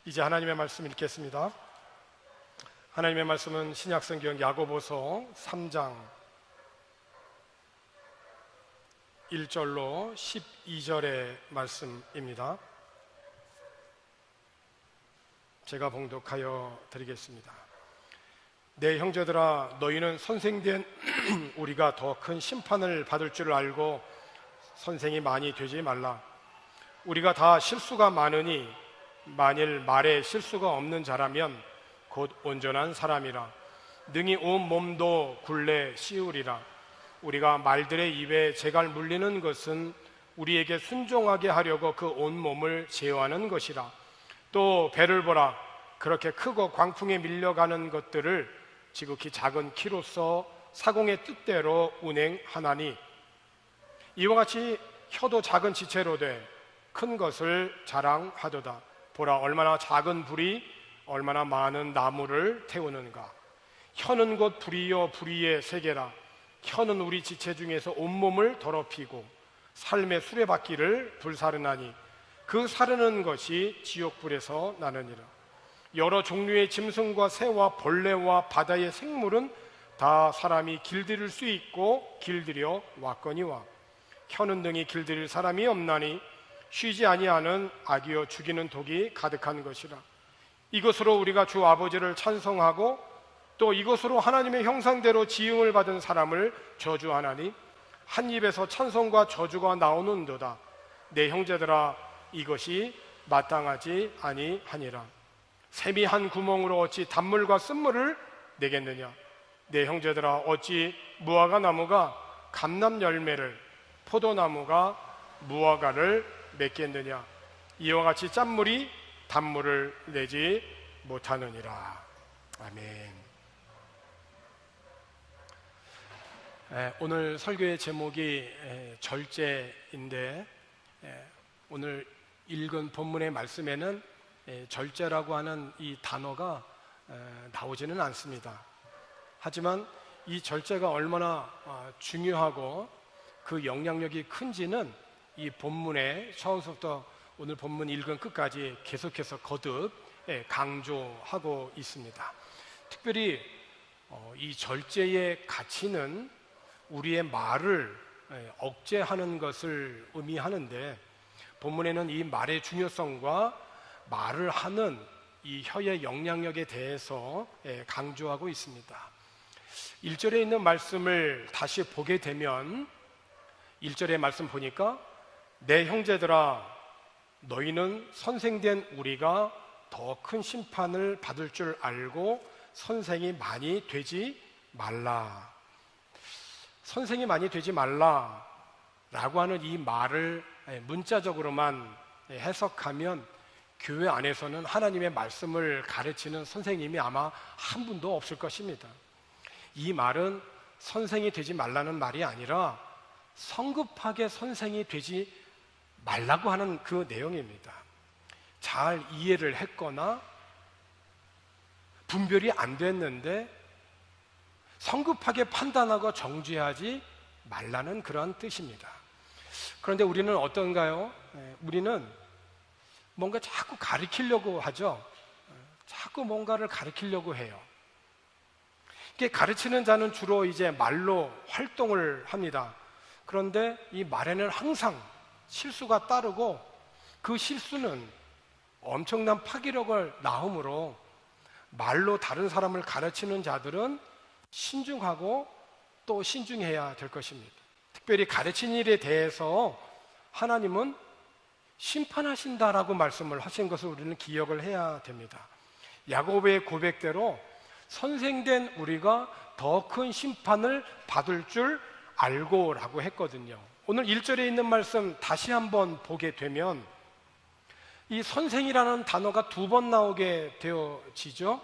이제 하나님의 말씀 읽겠습니다. 하나님의 말씀은 신약성경 야고보서 3장 1절로 12절의 말씀입니다. 제가 봉독하여 드리겠습니다. 내 형제들아, 너희는 선생된 우리가 더 큰 심판을 받을 줄 알고 선생이 많이 되지 말라. 우리가 다 실수가 많으니 만일 말에 실수가 없는 자라면 곧 온전한 사람이라. 능히 온 몸도 굴레 씌우리라. 우리가 말들의 입에 재갈 물리는 것은 우리에게 순종하게 하려고 그 온 몸을 제어하는 것이라. 또 배를 보라. 그렇게 크고 광풍에 밀려가는 것들을 지극히 작은 키로서 사공의 뜻대로 운행하나니, 이와 같이 혀도 작은 지체로 돼 큰 것을 자랑하도다. 보라, 얼마나 작은 불이 얼마나 많은 나무를 태우는가. 혀는 곧 불이요 불의의 세계라. 혀는 우리 지체 중에서 온몸을 더럽히고 삶의 수레바퀴를 불사르나니 그 사르는 것이 지옥불에서 나느니라. 여러 종류의 짐승과 새와 벌레와 바다의 생물은 다 사람이 길들일 수 있고 길들여 왔거니와, 혀는 등이 길들일 사람이 없나니 쉬지 아니하는 악이요 죽이는 독이 가득한 것이라. 이것으로 우리가 주 아버지를 찬송하고 또 이것으로 하나님의 형상대로 지음을 받은 사람을 저주하나니 한 입에서 찬송과 저주가 나오는도다. 내 형제들아, 이것이 마땅하지 아니하니라. 샘이 한 구멍으로 어찌 단물과 쓴물을 내겠느냐. 내 형제들아, 어찌 무화과 나무가 감람 열매를, 포도나무가 무화과를 맺겠느냐. 이와 같이 짠물이 단물을 내지 못하느니라. 아멘. 오늘 설교의 제목이 절제인데, 오늘 읽은 본문의 말씀에는 절제라고 하는 이 단어가 나오지는 않습니다. 하지만 이 절제가 얼마나 중요하고 그 영향력이 큰지는 이 본문의 처음부터 오늘 본문 읽은 끝까지 계속해서 거듭 강조하고 있습니다. 특별히 이 절제의 가치는 우리의 말을 억제하는 것을 의미하는데, 본문에는 이 말의 중요성과 말을 하는 이 혀의 영향력에 대해서 강조하고 있습니다. 1절에 있는 말씀을 다시 보게 되면 1절의 말씀 보니까, 내 형제들아, 너희는 선생된 우리가 더 큰 심판을 받을 줄 알고 선생이 많이 되지 말라. 선생이 많이 되지 말라 라고 하는 이 말을 문자적으로만 해석하면 교회 안에서는 하나님의 말씀을 가르치는 선생님이 아마 한 분도 없을 것입니다. 이 말은 선생이 되지 말라는 말이 아니라 성급하게 선생이 되지 말라고 하는 그 내용입니다. 잘 이해를 했거나 분별이 안 됐는데 성급하게 판단하고 정죄하지 말라는 그러한 뜻입니다. 그런데 우리는 어떤가요? 우리는 뭔가 자꾸 가르치려고 하죠. 자꾸 뭔가를 가르치려고 해요. 이게 가르치는 자는 주로 이제 말로 활동을 합니다. 그런데 이 말에는 항상 실수가 따르고 그 실수는 엄청난 파괴력을 낳으므로 말로 다른 사람을 가르치는 자들은 신중하고 또 신중해야 될 것입니다. 특별히 가르친 일에 대해서 하나님은 심판하신다라고 말씀을 하신 것을 우리는 기억을 해야 됩니다. 야고보의 고백대로 선생된 우리가 더 큰 심판을 받을 줄 알고 라고 했거든요. 오늘 1절에 있는 말씀 다시 한번 보게 되면 이 선생이라는 단어가 두 번 나오게 되어지죠.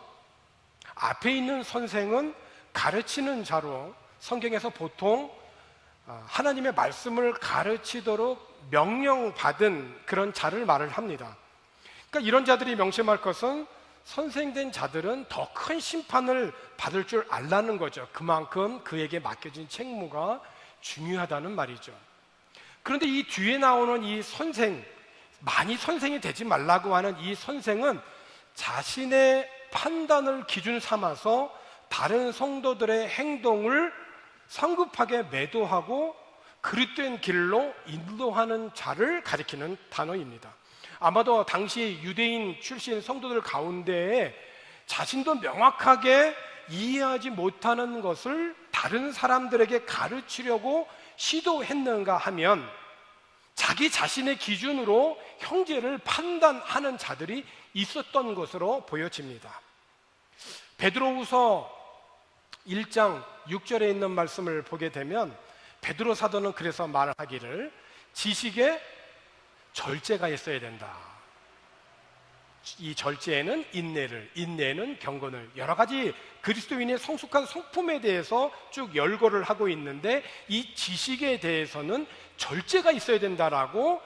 앞에 있는 선생은 가르치는 자로 성경에서 보통 하나님의 말씀을 가르치도록 명령받은 그런 자를 말을 합니다. 그러니까 이런 자들이 명심할 것은 선생된 자들은 더 큰 심판을 받을 줄 알라는 거죠. 그만큼 그에게 맡겨진 책무가 중요하다는 말이죠. 그런데 이 뒤에 나오는 이 선생, 많이 선생이 되지 말라고 하는 이 선생은 자신의 판단을 기준 삼아서 다른 성도들의 행동을 성급하게 매도하고 그릇된 길로 인도하는 자를 가리키는 단어입니다. 아마도 당시 유대인 출신 성도들 가운데에 자신도 명확하게 이해하지 못하는 것을 다른 사람들에게 가르치려고 시도했는가 하면 자기 자신의 기준으로 형제를 판단하는 자들이 있었던 것으로 보여집니다. 베드로후서 1장 6절에 있는 말씀을 보게 되면 베드로 사도는 그래서 말하기를 지식에 절제가 있어야 된다. 이 절제에는 인내를, 인내에는 경건을, 여러 가지 그리스도인의 성숙한 성품에 대해서 쭉 열거를 하고 있는데 이 지식에 대해서는 절제가 있어야 된다라고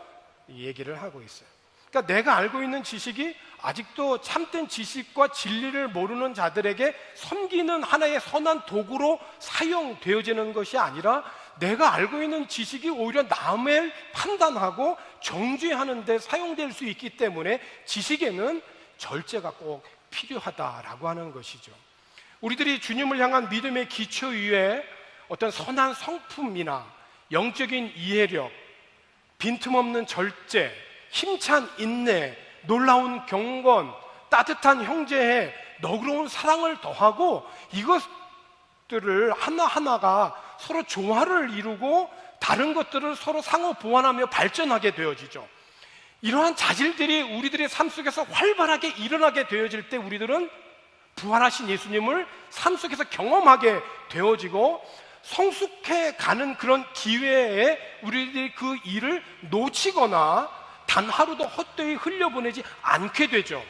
얘기를 하고 있어요. 그러니까 내가 알고 있는 지식이 아직도 참된 지식과 진리를 모르는 자들에게 섬기는 하나의 선한 도구로 사용되어지는 것이 아니라 내가 알고 있는 지식이 오히려 남을 판단하고 정죄하는 데 사용될 수 있기 때문에 지식에는 절제가 꼭 필요하다라고 하는 것이죠. 우리들이 주님을 향한 믿음의 기초 위에 어떤 선한 성품이나 영적인 이해력, 빈틈없는 절제, 힘찬 인내, 놀라운 경건, 따뜻한 형제의 너그러운 사랑을 더하고 이것들을 하나하나가 서로 조화를 이루고 다른 것들을 서로 상호 보완하며 발전하게 되어지죠. 이러한 자질들이 우리들의 삶 속에서 활발하게 일어나게 되어질 때 우리들은 부활하신 예수님을 삶 속에서 경험하게 되어지고 성숙해 가는 그런 기회에 우리들이 그 일을 놓치거나 단 하루도 헛되이 흘려보내지 않게 되죠.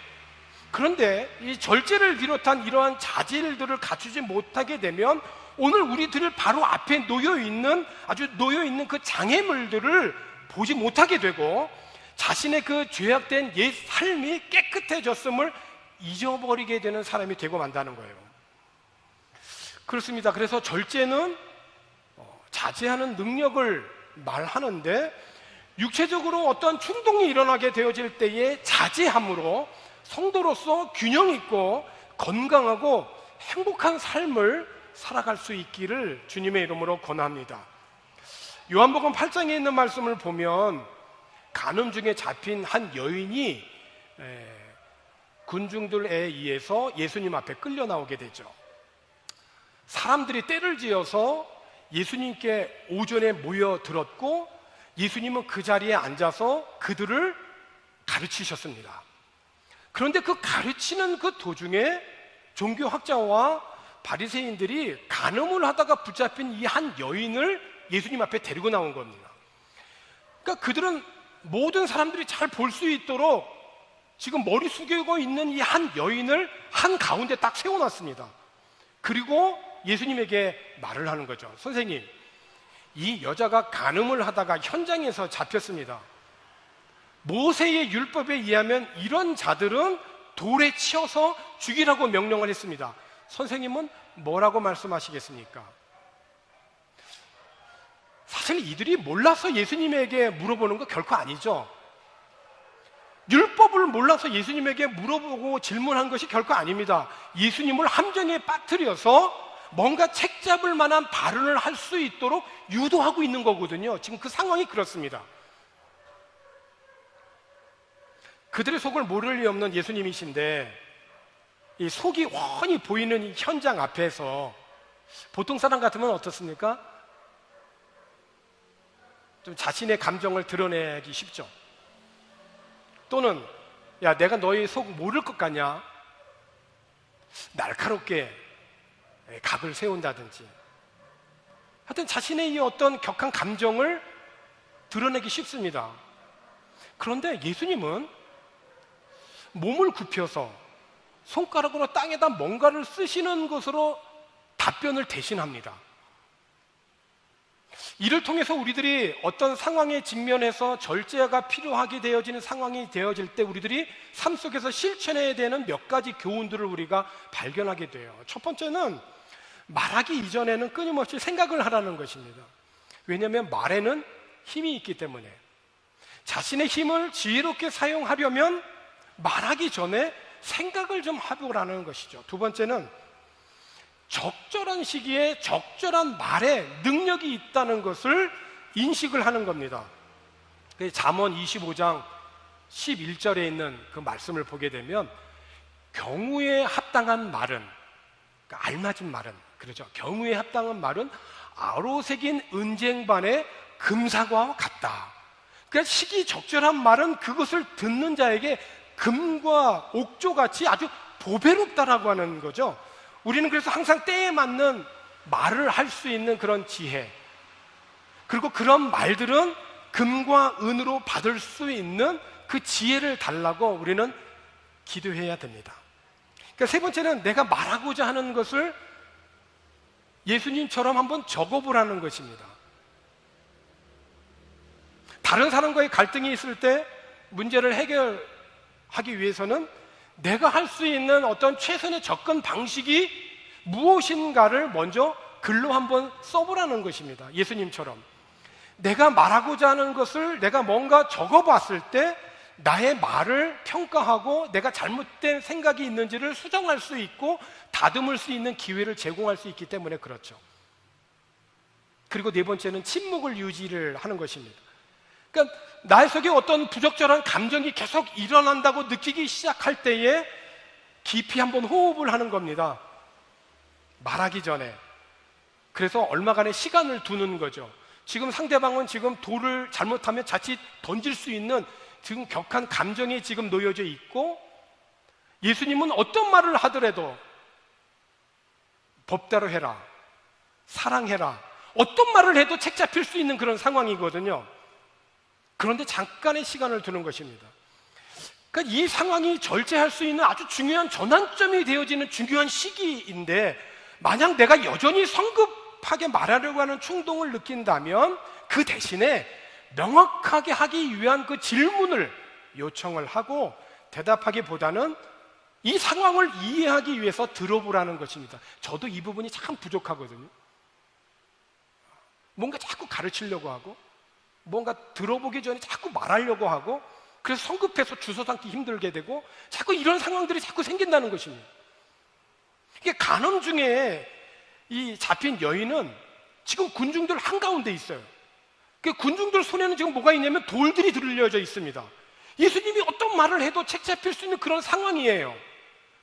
그런데 이 절제를 비롯한 이러한 자질들을 갖추지 못하게 되면 오늘 우리들 바로 앞에 놓여있는 그 장애물들을 보지 못하게 되고 자신의 그 죄악된 옛 삶이 깨끗해졌음을 잊어버리게 되는 사람이 되고 만다는 거예요. 그렇습니다. 그래서 절제는 자제하는 능력을 말하는데 육체적으로 어떤 충동이 일어나게 되어질 때에 자제함으로 성도로서 균형 있고 건강하고 행복한 삶을 살아갈 수 있기를 주님의 이름으로 권합니다. 요한복음 8장에 있는 말씀을 보면 간음 중에 잡힌 한 여인이 군중들에 의해서 예수님 앞에 끌려 나오게 되죠. 사람들이 떼를 지어서 예수님께 오전에 모여들었고 예수님은 그 자리에 앉아서 그들을 가르치셨습니다. 그런데 그 가르치는 그 도중에 종교학자와 바리새인들이 간음을 하다가 붙잡힌 이 한 여인을 예수님 앞에 데리고 나온 겁니다. 그러니까 그들은 모든 사람들이 잘 볼 수 있도록 지금 머리 숙이고 있는 이 한 여인을 한 가운데 딱 세워놨습니다. 그리고 예수님에게 말을 하는 거죠. 선생님, 이 여자가 간음을 하다가 현장에서 잡혔습니다. 모세의 율법에 의하면 이런 자들은 돌에 치어서 죽이라고 명령을 했습니다. 선생님은 뭐라고 말씀하시겠습니까? 사실 이들이 몰라서 예수님에게 물어보는 거 결코 아니죠. 율법을 몰라서 예수님에게 물어보고 질문한 것이 결코 아닙니다. 예수님을 함정에 빠뜨려서 뭔가 책잡을 만한 발언을 할 수 있도록 유도하고 있는 거거든요. 지금 그 상황이 그렇습니다. 그들의 속을 모를 리 없는 예수님이신데 이 속이 훤히 보이는 이 현장 앞에서 보통 사람 같으면 어떻습니까? 좀 자신의 감정을 드러내기 쉽죠. 또는 야, 내가 너의 속 모를 것 같냐? 날카롭게 각을 세운다든지 하여튼 자신의 이 어떤 격한 감정을 드러내기 쉽습니다. 그런데 예수님은 몸을 굽혀서 손가락으로 땅에다 뭔가를 쓰시는 것으로 답변을 대신합니다. 이를 통해서 우리들이 어떤 상황에 직면해서 절제가 필요하게 되어지는 상황이 되어질 때 우리들이 삶 속에서 실천해야 되는 몇 가지 교훈들을 우리가 발견하게 돼요. 첫 번째는 말하기 이전에는 끊임없이 생각을 하라는 것입니다. 왜냐하면 말에는 힘이 있기 때문에 자신의 힘을 지혜롭게 사용하려면 말하기 전에 생각을 좀 해보라는 것이죠. 두 번째는 적절한 시기에 적절한 말에 능력이 있다는 것을 인식을 하는 겁니다. 잠언 25장 11절에 있는 그 말씀을 보게 되면 경우에 합당한 말은, 그러니까 알맞은 말은, 그렇죠. 경우에 합당한 말은 아로새긴 은쟁반의 금사과와 같다. 그러니까 시기 적절한 말은 그것을 듣는 자에게 금과 옥조같이 아주 보배롭다라고 하는 거죠. 우리는 그래서 항상 때에 맞는 말을 할 수 있는 그런 지혜, 그리고 그런 말들은 금과 은으로 받을 수 있는 그 지혜를 달라고 우리는 기도해야 됩니다. 그러니까 세 번째는 내가 말하고자 하는 것을 예수님처럼 한번 적어보라는 것입니다. 다른 사람과의 갈등이 있을 때 문제를 해결하기 위해서는 내가 할 수 있는 어떤 최선의 접근 방식이 무엇인가를 먼저 글로 한번 써보라는 것입니다. 예수님처럼 내가 말하고자 하는 것을 내가 뭔가 적어봤을 때 나의 말을 평가하고 내가 잘못된 생각이 있는지를 수정할 수 있고 다듬을 수 있는 기회를 제공할 수 있기 때문에 그렇죠. 그리고 네 번째는 침묵을 유지를 하는 것입니다. 그러니까 나의 속에 어떤 부적절한 감정이 계속 일어난다고 느끼기 시작할 때에 깊이 한번 호흡을 하는 겁니다. 말하기 전에. 그래서 얼마간의 시간을 두는 거죠. 지금 상대방은 지금 돌을 잘못하면 자칫 던질 수 있는 지금 격한 감정이 지금 놓여져 있고, 예수님은 어떤 말을 하더라도 법대로 해라, 사랑해라, 어떤 말을 해도 책 잡힐 수 있는 그런 상황이거든요. 그런데 잠깐의 시간을 두는 것입니다. 그러니까 이 상황이 절제할 수 있는 아주 중요한 전환점이 되어지는 중요한 시기인데, 만약 내가 여전히 성급하게 말하려고 하는 충동을 느낀다면 그 대신에 명확하게 하기 위한 그 질문을 요청을 하고 대답하기보다는 이 상황을 이해하기 위해서 들어보라는 것입니다. 저도 이 부분이 참 부족하거든요. 뭔가 자꾸 가르치려고 하고 뭔가 들어보기 전에 자꾸 말하려고 하고, 그래서 성급해서 주워 담기 힘들게 되고 자꾸 이런 상황들이 자꾸 생긴다는 것입니다. 이게 간음 중에 이 잡힌 여인은 지금 군중들 한가운데 있어요. 그 군중들 손에는 지금 뭐가 있냐면 돌들이 들려져 있습니다. 예수님이 어떤 말을 해도 책 잡힐 수 있는 그런 상황이에요.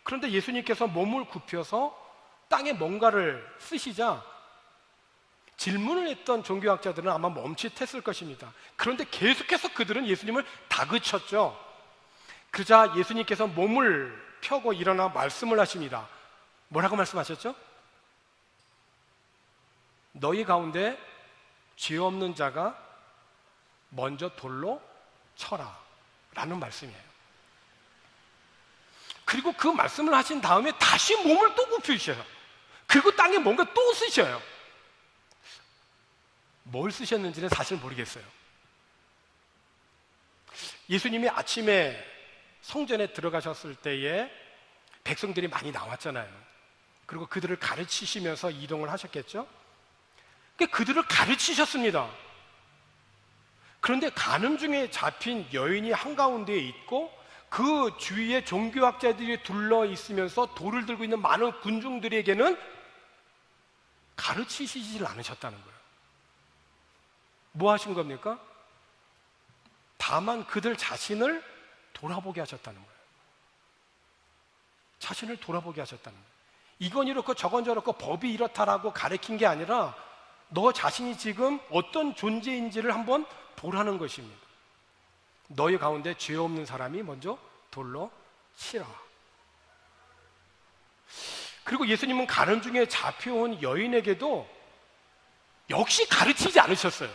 그런데 예수님께서 몸을 굽혀서 땅에 뭔가를 쓰시자 질문을 했던 종교학자들은 아마 멈칫했을 것입니다. 그런데 계속해서 그들은 예수님을 다그쳤죠. 그러자 예수님께서 몸을 펴고 일어나 말씀을 하십니다. 뭐라고 말씀하셨죠? 너희 가운데 죄 없는 자가 먼저 돌로 쳐라 라는 말씀이에요. 그리고 그 말씀을 하신 다음에 다시 몸을 또 굽히셔요. 그리고 땅에 뭔가 또 쓰셔요. 뭘 쓰셨는지는 사실 모르겠어요. 예수님이 아침에 성전에 들어가셨을 때에 백성들이 많이 나왔잖아요. 그리고 그들을 가르치시면서 이동을 하셨겠죠? 그들을 가르치셨습니다. 그런데 간음 중에 잡힌 여인이 한가운데에 있고 그 주위에 종교학자들이 둘러 있으면서 돌을 들고 있는 많은 군중들에게는 가르치시질 않으셨다는 거예요. 뭐 하신 겁니까? 다만 그들 자신을 돌아보게 하셨다는 거예요. 자신을 돌아보게 하셨다는 거예요. 이건 이렇고 저건 저렇고 법이 이렇다라고 가르친 게 아니라 너 자신이 지금 어떤 존재인지를 한번 보라는 것입니다. 너희 가운데 죄 없는 사람이 먼저 돌로 치라. 그리고 예수님은 간음 중에 잡혀온 여인에게도 역시 가르치지 않으셨어요.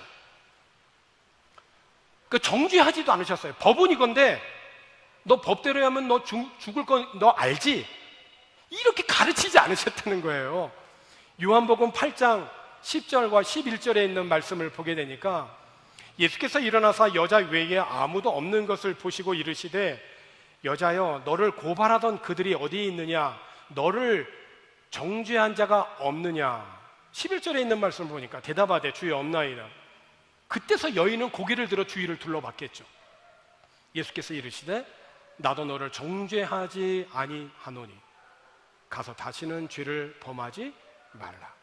정죄하지도 않으셨어요. 법은 이건데 너 법대로 하면 너 죽을 건 너 알지? 이렇게 가르치지 않으셨다는 거예요. 요한복음 8장 10절과 11절에 있는 말씀을 보게 되니까 예수께서 일어나사 여자 외에 아무도 없는 것을 보시고 이르시되 여자여 너를 고발하던 그들이 어디에 있느냐? 너를 정죄한 자가 없느냐? 11절에 있는 말씀을 보니까 대답하되 주여 없나이다. 그때서 여인은 고개를 들어 주위를 둘러봤겠죠. 예수께서 이르시되 나도 너를 정죄하지 아니하노니 가서 다시는 죄를 범하지 말라.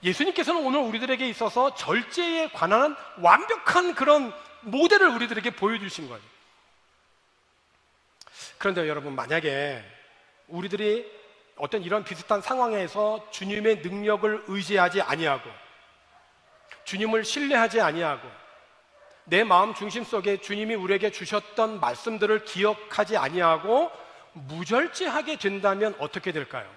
예수님께서는 오늘 우리들에게 있어서 절제에 관한 완벽한 그런 모델을 우리들에게 보여주신 거예요. 그런데 여러분, 만약에 우리들이 어떤 이런 비슷한 상황에서 주님의 능력을 의지하지 아니하고 주님을 신뢰하지 아니하고 내 마음 중심 속에 주님이 우리에게 주셨던 말씀들을 기억하지 아니하고 무절제하게 된다면 어떻게 될까요?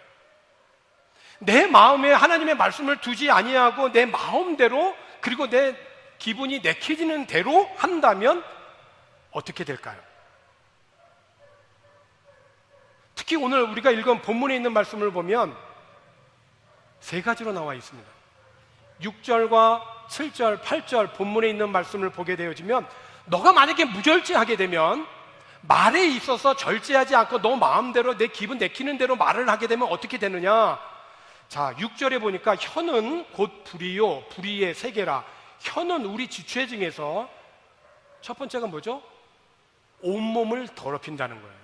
내 마음에 하나님의 말씀을 두지 아니하고 내 마음대로, 그리고 내 기분이 내키지는 대로 한다면 어떻게 될까요? 특히 오늘 우리가 읽은 본문에 있는 말씀을 보면 세 가지로 나와 있습니다. 6절과 7절, 8절 본문에 있는 말씀을 보게 되어지면, 너가 만약에 무절제하게 되면, 말에 있어서 절제하지 않고 너 마음대로 내 기분 내키는 대로 말을 하게 되면 어떻게 되느냐? 자, 6절에 보니까 혀는 곧 불이요 불의의 세계라. 혀는 우리 지체 중에서 첫 번째가 뭐죠? 온몸을 더럽힌다는 거예요.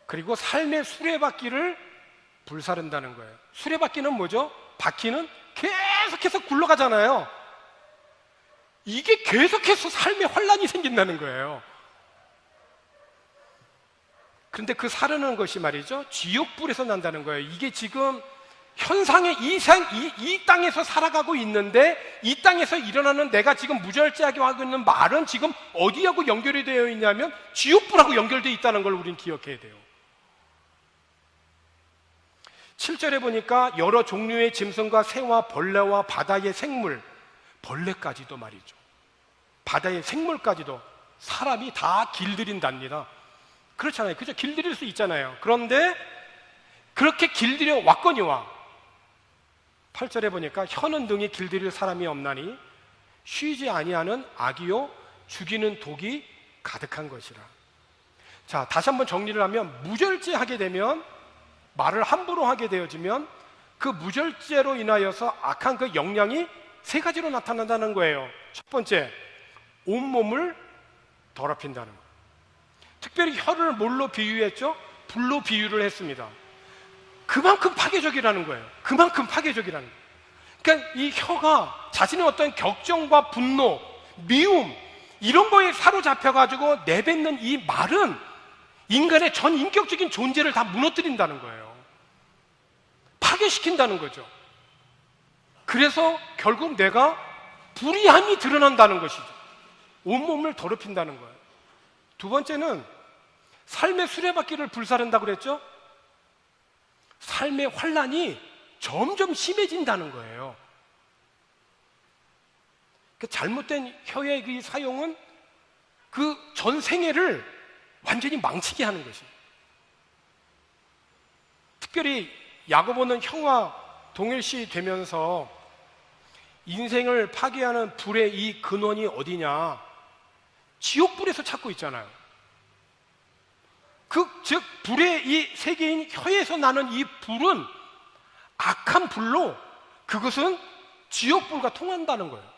그리고 삶의 수레바퀴를 불사른다는 거예요. 수레바퀴는 뭐죠? 바퀴는 계속해서 굴러가잖아요. 이게 계속해서 삶에 혼란이 생긴다는 거예요. 그런데 그 사르는 것이 말이죠, 지옥불에서 난다는 거예요. 이게 지금 현상의 이 땅에서 살아가고 있는데, 이 땅에서 일어나는 내가 지금 무절제하게 하고 있는 말은 지금 어디하고 연결이 되어 있냐면 지옥불하고 연결되어 있다는 걸 우리는 기억해야 돼요. 7절에 보니까 여러 종류의 짐승과 새와 벌레와 바다의 생물, 벌레까지도 말이죠, 바다의 생물까지도 사람이 다 길들인답니다. 그렇잖아요. 그죠? 길들일 수 있잖아요. 그런데 그렇게 길들여 왔거니와 8절에 보니까 혀는 등이 길들일 사람이 없나니 쉬지 아니하는 악이요 죽이는 독이 가득한 것이라. 자, 다시 한번 정리를 하면, 무절제하게 되면, 말을 함부로 하게 되어지면 그 무절제로 인하여서 악한 그 영향이 세 가지로 나타난다는 거예요. 첫 번째, 온몸을 더럽힌다는 거예요. 특별히 혀를 뭘로 비유했죠? 불로 비유를 했습니다. 그만큼 파괴적이라는 거예요. 그만큼 파괴적이라는 거예요. 그러니까 이 혀가 자신의 어떤 격정과 분노, 미움, 이런 거에 사로잡혀가지고 내뱉는 이 말은 인간의 전 인격적인 존재를 다 무너뜨린다는 거예요. 파괴시킨다는 거죠. 그래서 결국 내가 불의함이 드러난다는 것이죠. 온몸을 더럽힌다는 거예요. 두 번째는 삶의 수레바퀴를 불사른다고 그랬죠? 삶의 환란이 점점 심해진다는 거예요. 그 잘못된 혀의 그 사용은 그 전 생애를 완전히 망치게 하는 것입니다. 특별히 야고보는 혀와 동일시 되면서 인생을 파괴하는 불의 이 근원이 어디냐? 지옥불에서 찾고 있잖아요. 즉 불의 이 세계인 혀에서 나는 이 불은 악한 불로, 그것은 지옥불과 통한다는 거예요.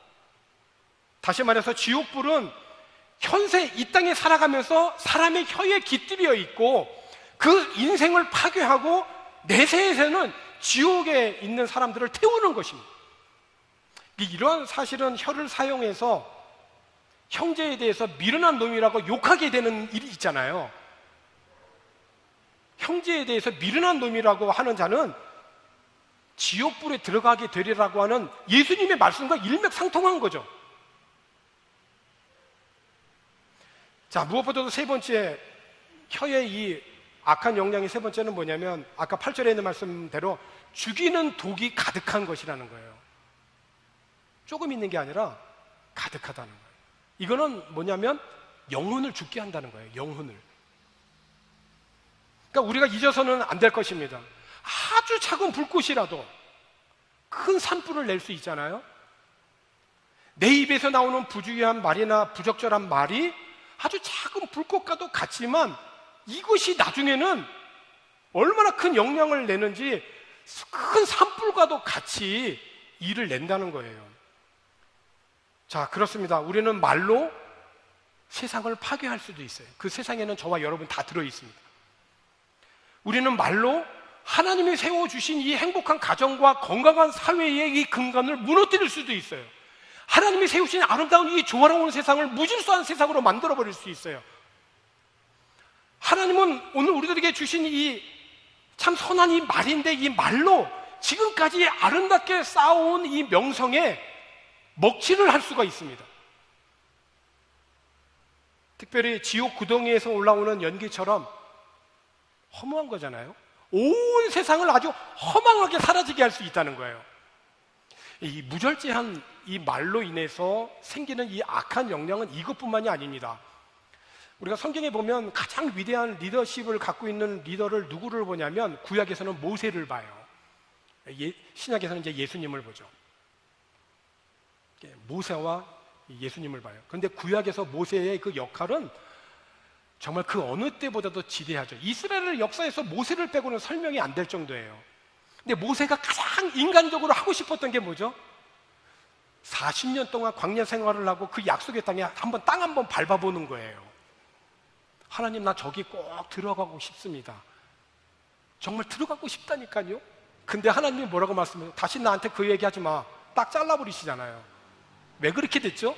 다시 말해서 지옥불은 현세 이 땅에 살아가면서 사람의 혀에 깃들여 있고 그 인생을 파괴하고 내세에서는 지옥에 있는 사람들을 태우는 것입니다. 이러한 사실은 혀를 사용해서 형제에 대해서 미련한 놈이라고 욕하게 되는 일이 있잖아요. 형제에 대해서 미련한 놈이라고 하는 자는 지옥불에 들어가게 되리라고 하는 예수님의 말씀과 일맥상통한 거죠. 자, 무엇보다도 세 번째, 혀의 이 악한 영향의 세 번째는 뭐냐면, 아까 8절에 있는 말씀대로 죽이는 독이 가득한 것이라는 거예요. 조금 있는 게 아니라 가득하다는 거예요. 이거는 뭐냐면 영혼을 죽게 한다는 거예요. 영혼을. 그러니까 우리가 잊어서는 안 될 것입니다. 아주 작은 불꽃이라도 큰 산불을 낼 수 있잖아요. 내 입에서 나오는 부주의한 말이나 부적절한 말이 아주 작은 불꽃과도 같지만 이것이 나중에는 얼마나 큰 영향을 내는지 큰 산불과도 같이 일을 낸다는 거예요. 자, 그렇습니다. 우리는 말로 세상을 파괴할 수도 있어요. 그 세상에는 저와 여러분 다 들어있습니다. 우리는 말로 하나님이 세워주신 이 행복한 가정과 건강한 사회의 이 근간을 무너뜨릴 수도 있어요. 하나님이 세우신 아름다운 이 조화로운 세상을 무질서한 세상으로 만들어버릴 수 있어요. 하나님은 오늘 우리들에게 주신 이 참 선한 이 말인데, 이 말로 지금까지 아름답게 쌓아온 이 명성에 먹칠을 할 수가 있습니다. 특별히 지옥 구덩이에서 올라오는 연기처럼 허무한 거잖아요. 온 세상을 아주 허망하게 사라지게 할 수 있다는 거예요. 이 무절제한 이 말로 인해서 생기는 이 악한 영향은 이것뿐만이 아닙니다. 우리가 성경에 보면 가장 위대한 리더십을 갖고 있는 리더를 누구를 보냐면 구약에서는 모세를 봐요. 신약에서는 이제 예수님을 보죠. 모세와 예수님을 봐요. 그런데 구약에서 모세의 그 역할은 정말 그 어느 때보다도 지대하죠. 이스라엘 역사에서 모세를 빼고는 설명이 안 될 정도예요. 근데 모세가 가장 인간적으로 하고 싶었던 게 뭐죠? 40년 동안 광야 생활을 하고 그 약속의 땅에 땅 한번 밟아보는 거예요. 하나님, 나 저기 꼭 들어가고 싶습니다. 정말 들어가고 싶다니까요. 근데 하나님이 뭐라고 말씀해요? 다시 나한테 그 얘기하지 마. 딱 잘라버리시잖아요. 왜 그렇게 됐죠?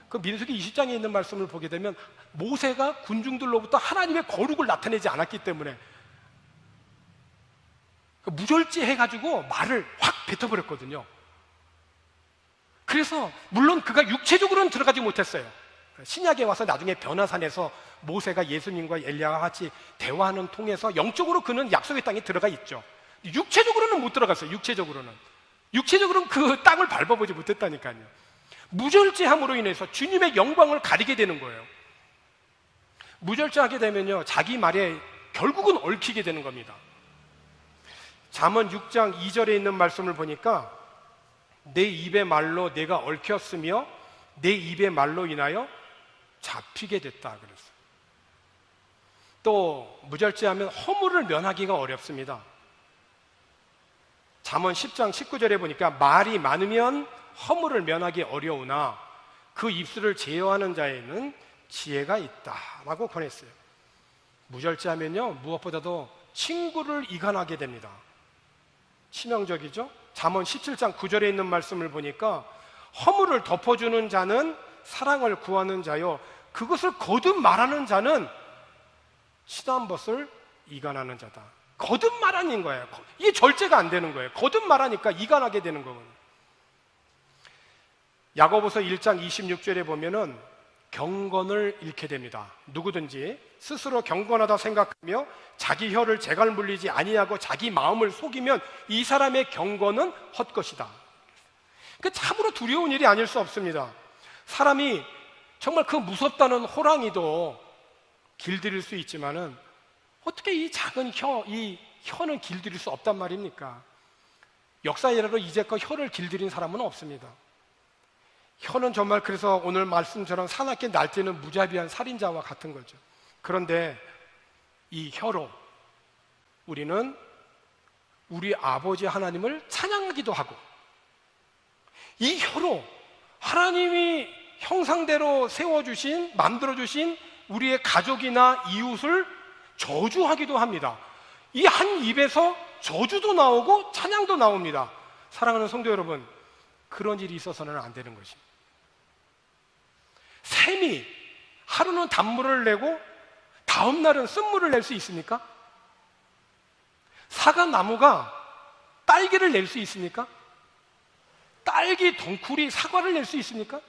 그 민수기 20장에 있는 말씀을 보게 되면 모세가 군중들로부터 하나님의 거룩을 나타내지 않았기 때문에 무절제해가지고 말을 확 뱉어버렸거든요. 그래서 물론 그가 육체적으로는 들어가지 못했어요. 신약에 와서 나중에 변화산에서 모세가 예수님과 엘리야와 같이 대화하는 통해서 영적으로 그는 약속의 땅에 들어가 있죠. 육체적으로는 못 들어갔어요. 육체적으로는 그 땅을 밟아보지 못했다니까요. 무절제함으로 인해서 주님의 영광을 가리게 되는 거예요. 무절제하게 되면요, 자기 말에 결국은 얽히게 되는 겁니다. 잠언 6장 2절에 있는 말씀을 보니까 내 입의 말로 내가 얽혔으며 내 입의 말로 인하여 잡히게 됐다 그랬어요. 또 무절제하면 허물을 면하기가 어렵습니다. 잠언 10장 19절에 보니까 말이 많으면 허물을 면하기 어려우나 그 입술을 제어하는 자에는 지혜가 있다라고 권했어요. 무절제하면요, 무엇보다도 친구를 이간하게 됩니다. 치명적이죠? 잠언 17장 9절에 있는 말씀을 보니까 허물을 덮어주는 자는 사랑을 구하는 자요, 그것을 거듭 말하는 자는 친한 것을 이간하는 자다. 거듭 말하는 거예요. 이게 절제가 안 되는 거예요. 거듭 말하니까 이간하게 되는 거거든요. 야고보서 1장 26절에 보면은 경건을 잃게 됩니다. 누구든지 스스로 경건하다 생각하며 자기 혀를 재갈 물리지 아니하고 자기 마음을 속이면 이 사람의 경건은 헛것이다. 그 참으로 두려운 일이 아닐 수 없습니다. 사람이 정말 그 무섭다는 호랑이도 길들일 수 있지만은 어떻게 이 작은 이 혀는 길들일 수 없단 말입니까? 역사 이래로 이제껏 혀를 길들인 사람은 없습니다. 혀는 정말 그래서 오늘 말씀처럼 사납게 날뛰는 무자비한 살인자와 같은 거죠. 그런데 이 혀로 우리는 우리 아버지 하나님을 찬양하기도 하고, 이 혀로 하나님이 형상대로 세워주신, 만들어주신 우리의 가족이나 이웃을 저주하기도 합니다. 이 한 입에서 저주도 나오고 찬양도 나옵니다. 사랑하는 성도 여러분, 그런 일이 있어서는 안 되는 것입니다. 샘이 하루는 단물을 내고 다음 날은 쓴물을 낼 수 있습니까? 사과나무가 딸기를 낼 수 있습니까? 딸기 덩쿨이 사과를 낼 수 있습니까?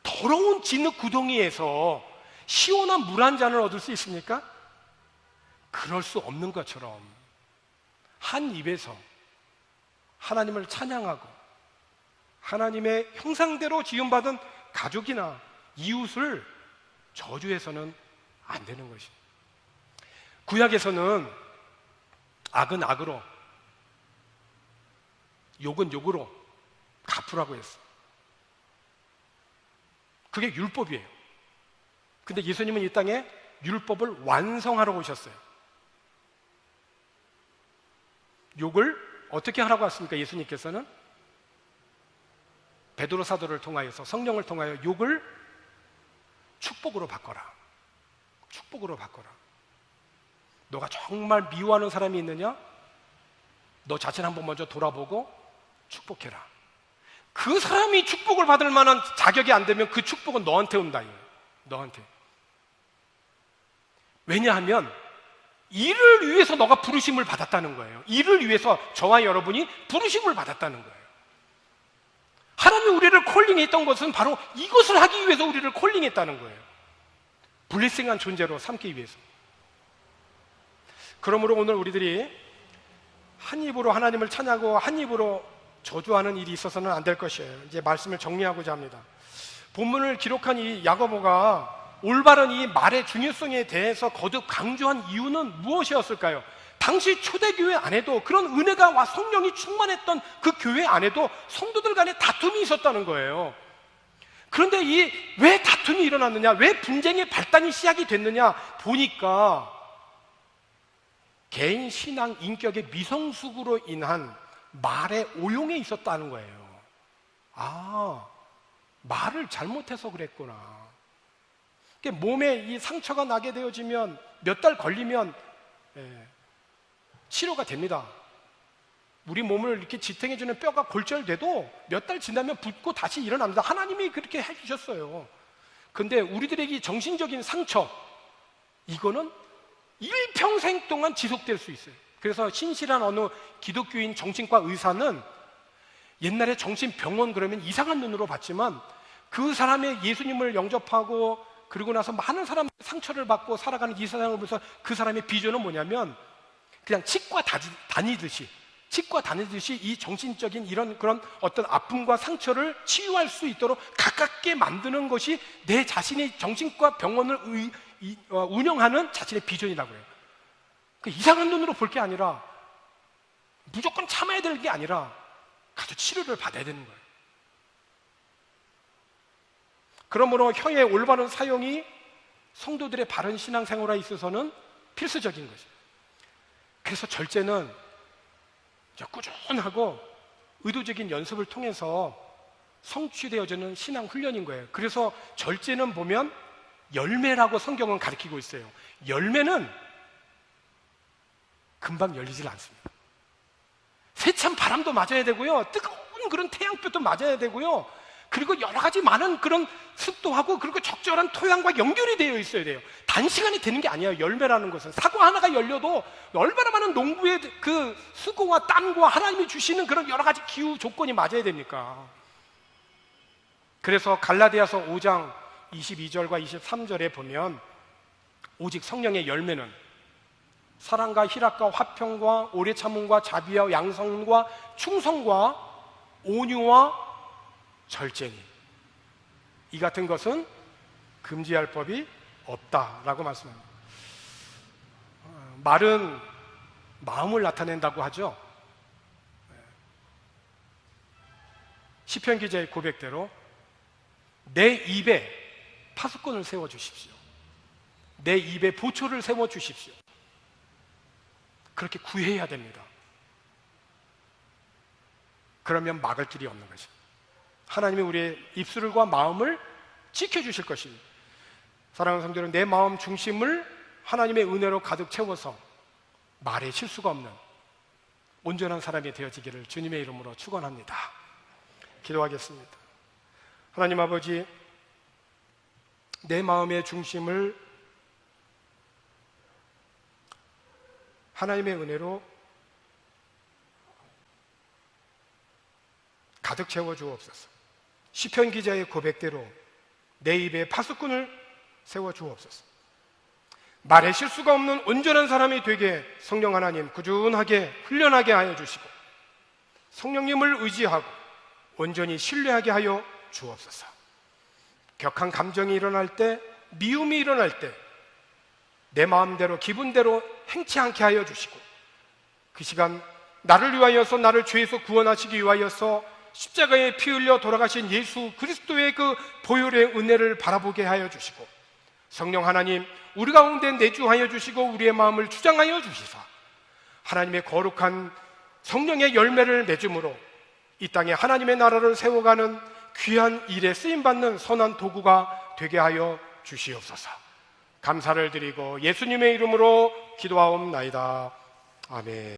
더러운 진흙 구덩이에서 시원한 물 한 잔을 얻을 수 있습니까? 그럴 수 없는 것처럼 한 입에서 하나님을 찬양하고 하나님의 형상대로 지음받은 가족이나 이웃을 저주해서는 안 되는 것입니다. 구약에서는 악은 악으로, 욕은 욕으로 갚으라고 했어. 그게 율법이에요. 근데 예수님은 이 땅에 율법을 완성하러 오셨어요. 욕을 어떻게 하라고 하십니까? 예수님께서는 베드로 사도를 통하여서, 성령을 통하여 욕을 축복으로 바꿔라. 축복으로 바꿔라. 너가 정말 미워하는 사람이 있느냐? 너 자신을 한번 먼저 돌아보고 축복해라. 그 사람이 축복을 받을 만한 자격이 안 되면 그 축복은 너한테 온다. 너한테. 왜냐하면 이를 위해서 너가 부르심을 받았다는 거예요. 이를 위해서 저와 여러분이 부르심을 받았다는 거예요. 하나님이 우리를 콜링했던 것은 바로 이것을 하기 위해서 우리를 콜링했다는 거예요. 블레싱한 존재로 삼기 위해서. 그러므로 오늘 우리들이 한 입으로 하나님을 찬양하고 한 입으로 저주하는 일이 있어서는 안 될 것이에요. 이제 말씀을 정리하고자 합니다. 본문을 기록한 이 야고보가 올바른 이 말의 중요성에 대해서 거듭 강조한 이유는 무엇이었을까요? 당시 초대교회 안에도 그런 은혜가 와 성령이 충만했던 그 교회 안에도 성도들 간에 다툼이 있었다는 거예요. 그런데 왜 다툼이 일어났느냐? 왜 분쟁의 발단이 시작이 됐느냐? 보니까 개인 신앙 인격의 미성숙으로 인한 말의 오용에 있었다는 거예요. 아, 말을 잘못해서 그랬구나. 몸에 이 상처가 나게 되어지면 몇 달 걸리면 치료가 됩니다. 우리 몸을 이렇게 지탱해주는 뼈가 골절돼도 몇 달 지나면 붓고 다시 일어납니다. 하나님이 그렇게 해주셨어요. 근데 우리들에게 정신적인 상처, 이거는 일평생 동안 지속될 수 있어요. 그래서 신실한 어느 기독교인 정신과 의사는 옛날에 정신병원 그러면 이상한 눈으로 봤지만 그 사람의 예수님을 영접하고 그리고 나서 많은 사람들이 상처를 받고 살아가는 이 세상을 보면서 그 사람의 비전은 뭐냐면 그냥 치과 다니듯이 이 정신적인 이런 그런 어떤 아픔과 상처를 치유할 수 있도록 가깝게 만드는 것이 내 자신의 정신과 병원을 운영하는 자신의 비전이라고 해요. 이상한 눈으로 볼 게 아니라 무조건 참아야 될 게 아니라 가서 치료를 받아야 되는 거예요. 그러므로 혀의 올바른 사용이 성도들의 바른 신앙생활에 있어서는 필수적인 거죠. 그래서 절제는 꾸준하고 의도적인 연습을 통해서 성취되어지는 신앙 훈련인 거예요. 그래서 절제는 보면 열매라고 성경은 가르치고 있어요. 열매는 금방 열리질 않습니다. 세찬 바람도 맞아야 되고요, 뜨거운 그런 태양볕도 맞아야 되고요, 그리고 여러 가지 많은 그런 습도하고 그리고 적절한 토양과 연결이 되어 있어야 돼요. 단시간에 되는 게 아니에요. 열매라는 것은 사과 하나가 열려도 얼마나 많은 농부의 그 수고와 땀과 하나님이 주시는 그런 여러 가지 기후 조건이 맞아야 됩니까? 그래서 갈라디아서 5장 22절과 23절에 보면 오직 성령의 열매는 사랑과 희락과 화평과 오래 참음과 자비와 양성과 충성과 온유와 절제니 이 같은 것은 금지할 법이 없다라고 말씀합니다. 말은 마음을 나타낸다고 하죠. 시편 기자의 고백대로 내 입에 파수꾼을 세워주십시오. 내 입에 보초를 세워주십시오. 그렇게 구해야 됩니다. 그러면 막을 길이 없는 것입니다. 하나님이 우리의 입술과 마음을 지켜주실 것입니다. 사랑하는 성도 여러분, 내 마음 중심을 하나님의 은혜로 가득 채워서 말에 실수가 없는 온전한 사람이 되어지기를 주님의 이름으로 축원합니다. 기도하겠습니다. 하나님 아버지, 내 마음의 중심을 하나님의 은혜로 가득 채워주옵소서. 시편 기자의 고백대로 내 입에 파수꾼을 세워주옵소서. 말에 실수가 없는 온전한 사람이 되게 성령 하나님 꾸준하게 훈련하게 하여 주시고 성령님을 의지하고 온전히 신뢰하게 하여 주옵소서. 격한 감정이 일어날 때, 미움이 일어날 때 내 마음대로 기분대로 행치 않게 하여 주시고 그 시간 나를 위하여서 나를 죄에서 구원하시기 위하여서 십자가에 피 흘려 돌아가신 예수 그리스도의 그 보혈의 은혜를 바라보게 하여 주시고 성령 하나님 우리 가운데 내주하여 주시고 우리의 마음을 주장하여 주시사 하나님의 거룩한 성령의 열매를 맺음으로 이 땅에 하나님의 나라를 세워가는 귀한 일에 쓰임받는 선한 도구가 되게 하여 주시옵소서. 감사를 드리고 예수님의 이름으로 기도하옵나이다. 아멘.